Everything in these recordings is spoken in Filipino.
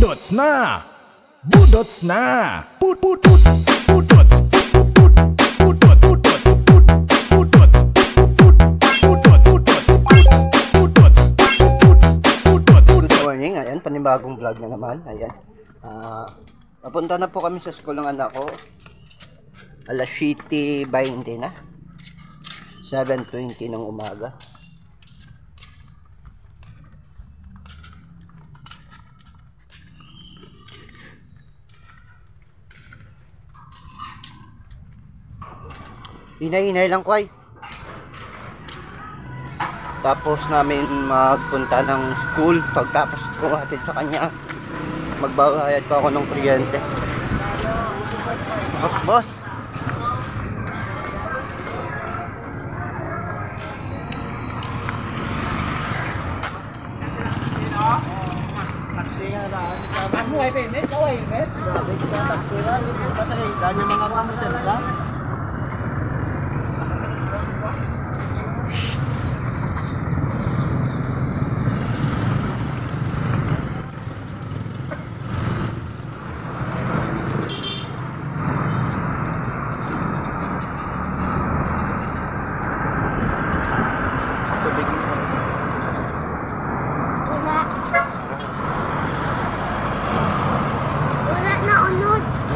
Budots na! Budots na! Budots! Budots! Good morning, ayan, panibagong vlog na naman, ayan. Papunta na po kami sa school ng anak ko. Alas 7:20 na. 7:20 ng umaga. Hinay-hinay lang ko ay. Tapos namin magpunta ng school. Pagtapos ko hatid sa kanya, magbabayad pa ako ng kuryente. Oh, boss! Taksi nga na. Ano ay payment? Kaway payment? Grabe ka taksi nga. Basta kanya mga pamitan sa.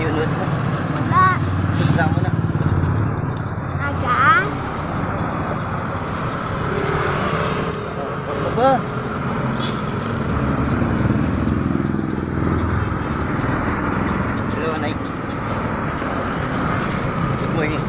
Yunod mo. Susla mo na. Ano ba? Hello, Anay. Good morning.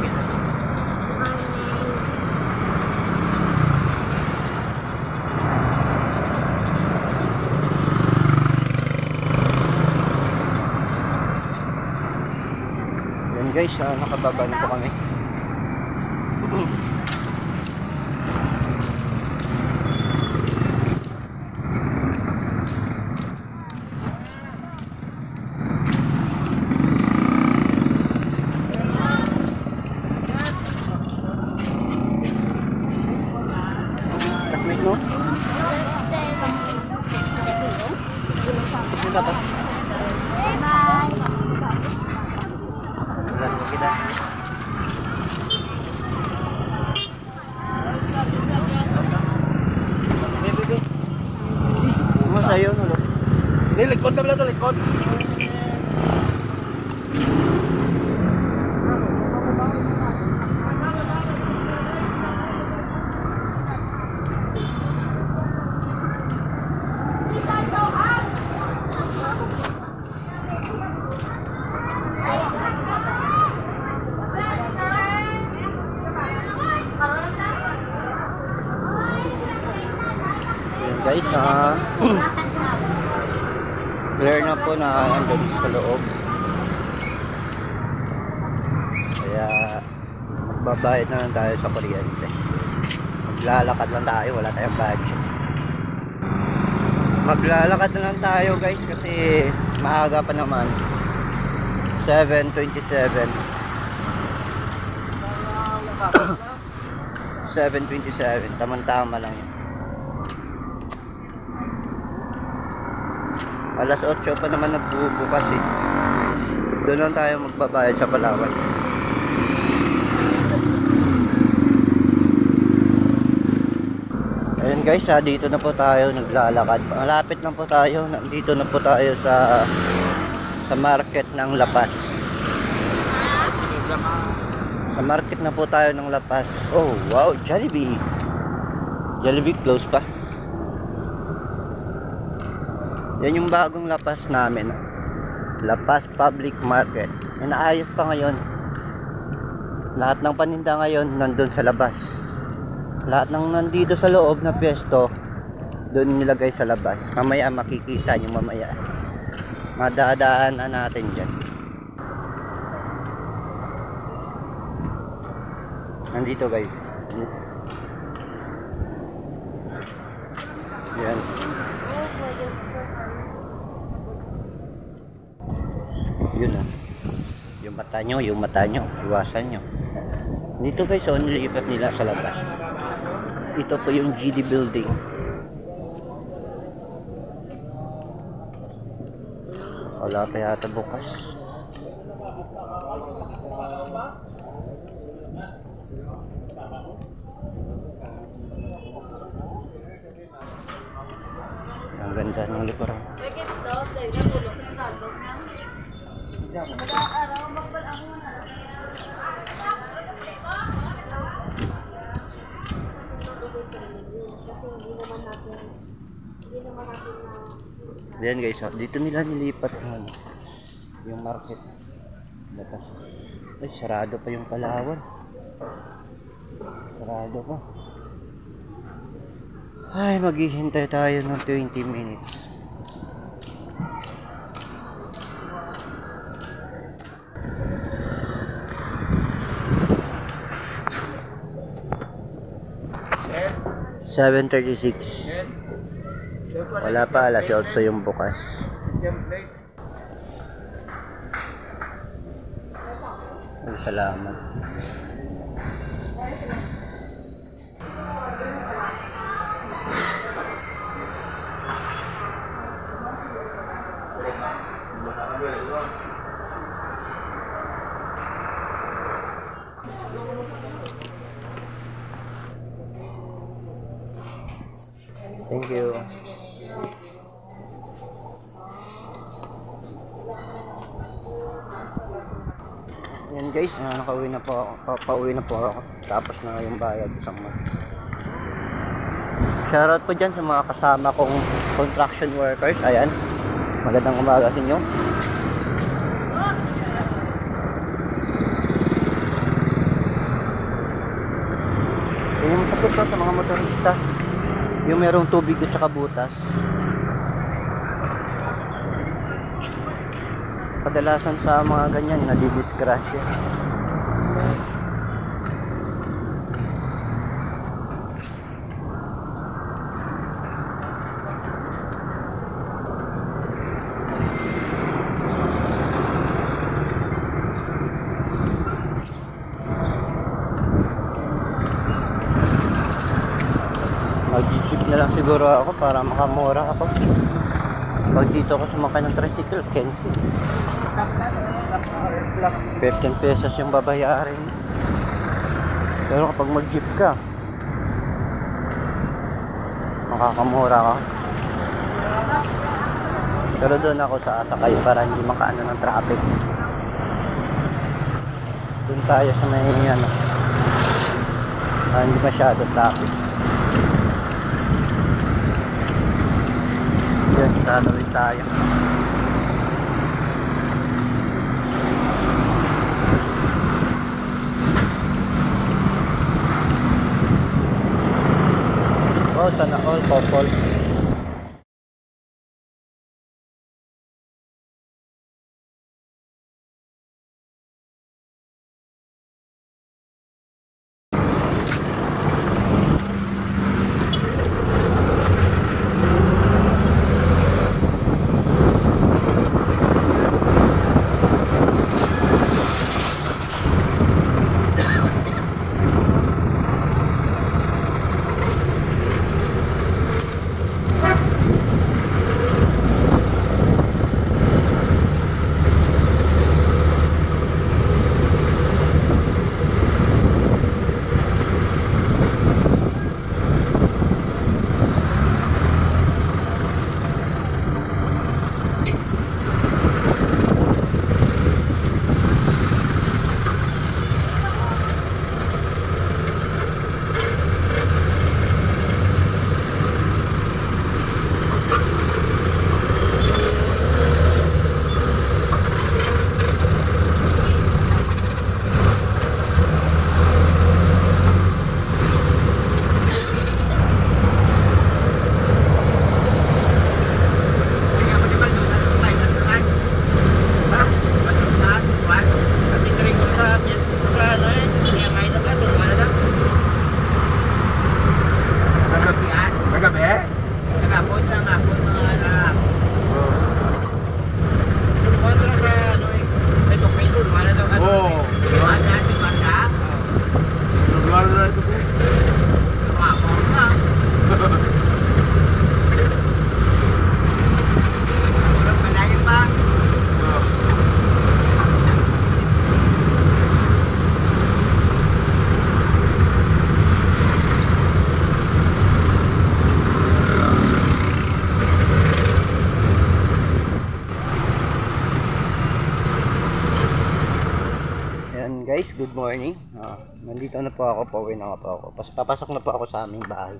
Guys, nakababa na po kami. Takmit mo? Sino ba? Kita. Masayo no. Ni likod na to likod. Guys, clear na po na andun sa loob. Kaya magbabayad na lang tayo sa kuryente. Maglalakad lang tayo, wala tayong budget. Maglalakad na lang tayo guys kasi maaga pa naman. 7:27 7:27, tamang-tama lang yun. Alas 8 pa naman nagbubukas eh. Doon lang tayo magbabayad sa Palawan. Ayan guys, dito na po tayo naglalakad. Malapit lang po tayo. Nandito na po tayo sa market ng La Paz. Sa market na po tayo ng La Paz. Oh wow, Jollibee. Jollibee close pa. Yan yung bagong La Paz namin. La Paz Public Market. Inaayos pa ngayon. Lahat ng paninda ngayon nandun sa labas. Lahat ng nandito sa loob na pwesto doon nilagay sa labas. Mamaya makikita nyo mamaya. Madadaanan natin dyan. Nandito guys. Yan. Yun ah. Yung mata nyo, iwasan nyo. Dito guys, nilipat nila sa labas. Ito po yung GD building. Wala pa yata bukas. Ang ganda ng likuran. Ayan guys, dito nila nilipat yung market. Labas. Ay, sarado pa yung Palawan. Sarado pa. Ay, maghihintay tayo ng 20 minutes. $7:36. Wala pa, alas 8 yung bukas. Ay, salamat. Thank you. Yan guys, nakauwi na po ako. Pauwi na po ako. Tapos na yung bayad isang month. Shoutout po dyan sa mga kasama kong construction workers. Ayan. Magandang umaga sa inyo. Yan yung masakit sa mga motorista. Yung merong tubig at saka butas. Kadalasan sa mga ganyan nadidisgrasya. Mag-jeep na lang siguro ako para makamura ako. Pag dito ako sumakay ng tricycle, Kenzie. 15 pesos yung babayarin. Pero kapag mag-jeep ka, makakamura ka. Pero doon ako sasakay para hindi makaano ng traffic. Doon tayo sa may hindi masyado traffic. Yes, tatawid tayo. Oh, sana all couple. Ayan guys, good morning. Nandito na po ako, pauwi na nga po ako. Papasok na po ako sa aming bahay.